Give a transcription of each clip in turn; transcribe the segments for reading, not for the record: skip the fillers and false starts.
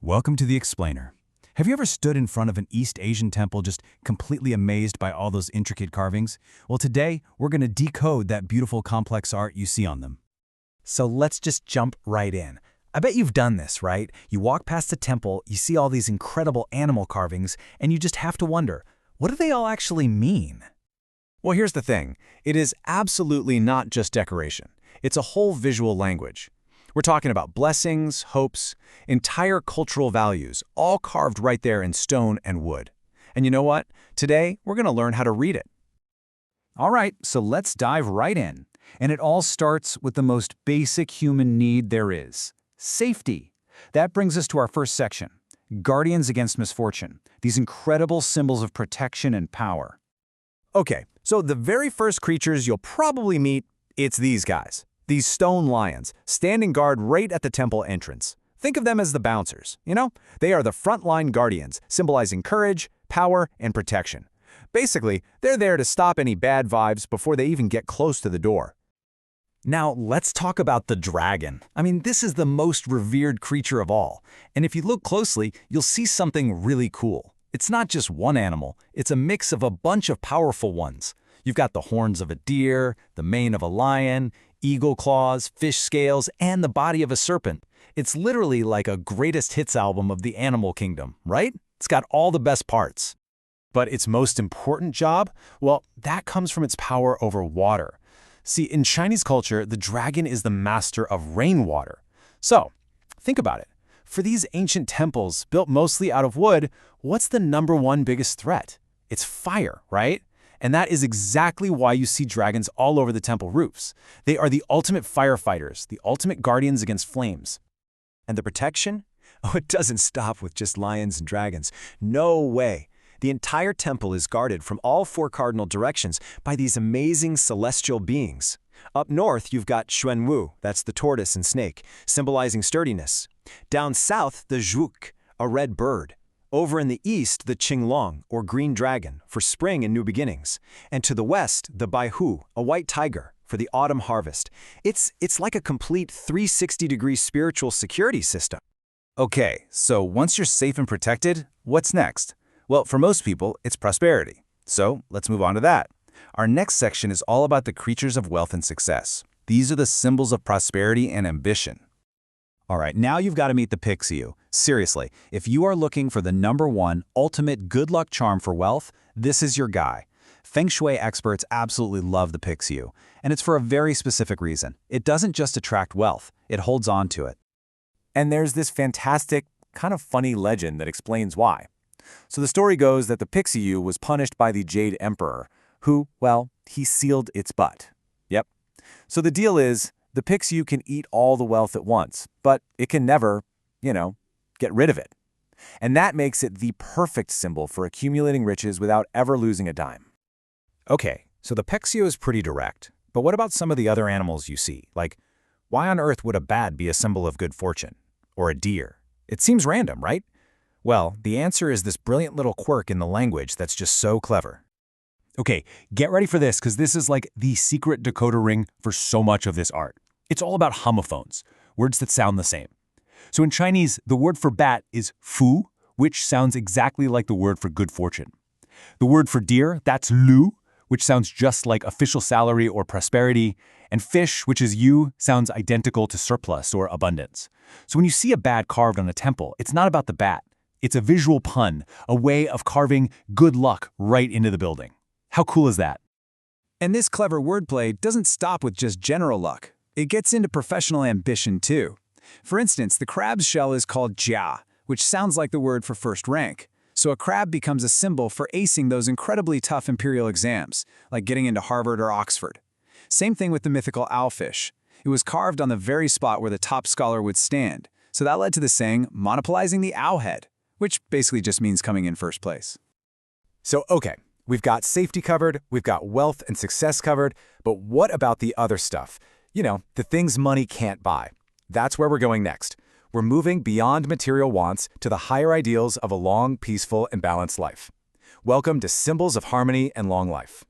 Welcome to the Explainer. Have you ever stood in front of an East Asian temple just completely amazed by all those intricate carvings? Well, today we're going to decode that beautiful complex art you see on them. So let's just jump right in. I bet you've done this, right? You walk past a temple, you see all these incredible animal carvings, and you just have to wonder, what do they all actually mean? Well, here's the thing. It is absolutely not just decoration. It's a whole visual language. We're talking about blessings, hopes, entire cultural values, all carved right there in stone and wood. And you know what? Today, we're going to learn how to read it. All right, so let's dive right in. And it all starts with the most basic human need there is: safety. That brings us to our first section, guardians against misfortune, these incredible symbols of protection and power. Okay, so the very first creatures you'll probably meet, it's these guys. These stone lions, standing guard right at the temple entrance. Think of them as the bouncers, They are the frontline guardians, symbolizing courage, power, and protection. Basically, they're there to stop any bad vibes before they even get close to the door. Now, let's talk about the dragon. I mean, this is the most revered creature of all. And if you look closely, you'll see something really cool. It's not just one animal, it's a mix of a bunch of powerful ones. You've got the horns of a deer, the mane of a lion, eagle claws, fish scales, and the body of a serpent. It's literally like a greatest hits album of the animal kingdom, right? It's got all the best parts. But its most important job? Well, that comes from its power over water. See, in Chinese culture, the dragon is the master of rainwater. So, think about it. For these ancient temples, built mostly out of wood, what's the #1 biggest threat? It's fire, right? And that is exactly why you see dragons all over the temple roofs. They are the ultimate firefighters, the ultimate guardians against flames. And the protection? Oh, it doesn't stop with just lions and dragons. No way. The entire temple is guarded from all 4 cardinal directions by these amazing celestial beings. Up north, you've got Xuanwu, that's the tortoise and snake, symbolizing sturdiness. Down south, the Zhuuk, a red bird. Over in the east, the Qinglong, or green dragon, for spring and new beginnings. And to the west, the Baihu, a white tiger, for the autumn harvest. It's like a complete 360-degree spiritual security system. Okay, so once you're safe and protected, what's next? Well, for most people, it's prosperity. So let's move on to that. Our next section is all about the creatures of wealth and success. These are the symbols of prosperity and ambition. All right, now you've got to meet the Pixiu. Seriously, if you are looking for the #1 ultimate good luck charm for wealth, this is your guy. Feng Shui experts absolutely love the Pixiu, and it's for a very specific reason. It doesn't just attract wealth, it holds on to it. And there's this fantastic, kind of funny legend that explains why. So the story goes that the Pixiu was punished by the Jade Emperor, who, well, he sealed its butt. Yep. So the deal is, the Pixiu can eat all the wealth at once, but it can never, get rid of it. And that makes it the perfect symbol for accumulating riches without ever losing a dime. Okay, so the Pixiu is pretty direct, but what about some of the other animals you see? Like, why on earth would a bat be a symbol of good fortune? Or a deer? It seems random, right? Well, the answer is this brilliant little quirk in the language that's just so clever. Okay, get ready for this, because this is like the secret decoder ring for so much of this art. It's all about homophones, words that sound the same. So in Chinese, the word for bat is fu, which sounds exactly like the word for good fortune. The word for deer, that's lu, which sounds just like official salary or prosperity. And fish, which is yu, sounds identical to surplus or abundance. So when you see a bat carved on a temple, it's not about the bat. It's a visual pun, a way of carving good luck right into the building. How cool is that? And this clever wordplay doesn't stop with just general luck. It gets into professional ambition too. For instance, the crab's shell is called jia, which sounds like the word for first rank. So a crab becomes a symbol for acing those incredibly tough imperial exams, like getting into Harvard or Oxford. Same thing with the mythical owlfish. It was carved on the very spot where the top scholar would stand. So that led to the saying, monopolizing the owl head, which basically just means coming in first place. So, okay, we've got safety covered, we've got wealth and success covered, but what about the other stuff? The things money can't buy. That's where we're going next. We're moving beyond material wants to the higher ideals of a long, peaceful, and balanced life. Welcome to Symbols of Harmony and Long Life.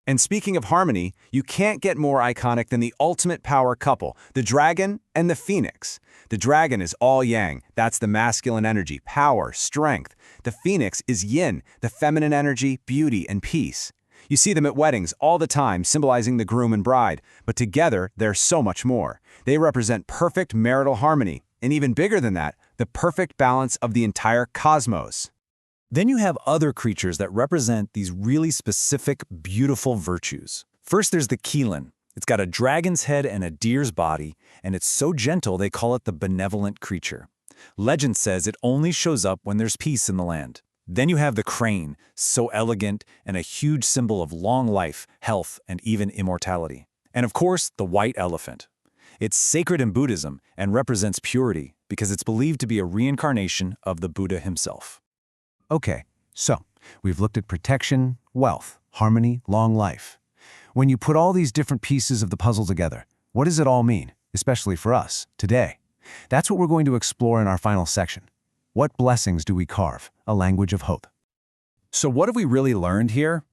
And speaking of harmony, you can't get more iconic than the ultimate power couple, the dragon and the phoenix. The dragon is all yang, that's the masculine energy, power, strength. The phoenix is yin, the feminine energy, beauty, and peace. You see them at weddings all the time, symbolizing the groom and bride, but together they're so much more. They represent perfect marital harmony, and even bigger than that, the perfect balance of the entire cosmos. Then you have other creatures that represent these really specific, beautiful virtues. First, there's the Keelan. It's got a dragon's head and a deer's body, and it's so gentle they call it the benevolent creature. Legend says it only shows up when there's peace in the land. Then you have the crane, so elegant and a huge symbol of long life, health, and even immortality. And of course, the white elephant. It's sacred in Buddhism and represents purity because it's believed to be a reincarnation of the Buddha himself. Okay, so we've looked at protection, wealth, harmony, long life. When you put all these different pieces of the puzzle together, what does it all mean, especially for us, today? That's what we're going to explore in our final section. What blessings do we carve? A language of hope. So what have we really learned here?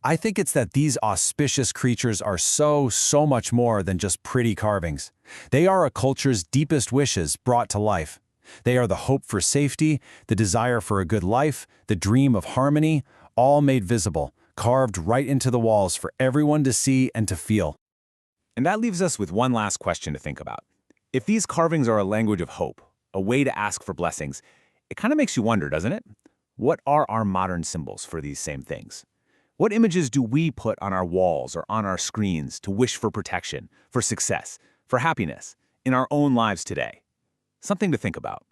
I think it's that these auspicious creatures are so much more than just pretty carvings. They are a culture's deepest wishes brought to life. They are the hope for safety, the desire for a good life, the dream of harmony, all made visible, carved right into the walls for everyone to see and to feel. And that leaves us with one last question to think about. If these carvings are a language of hope, a way to ask for blessings, it kind of makes you wonder, doesn't it? What are our modern symbols for these same things? What images do we put on our walls or on our screens to wish for protection, for success, for happiness, in our own lives today? Something to think about.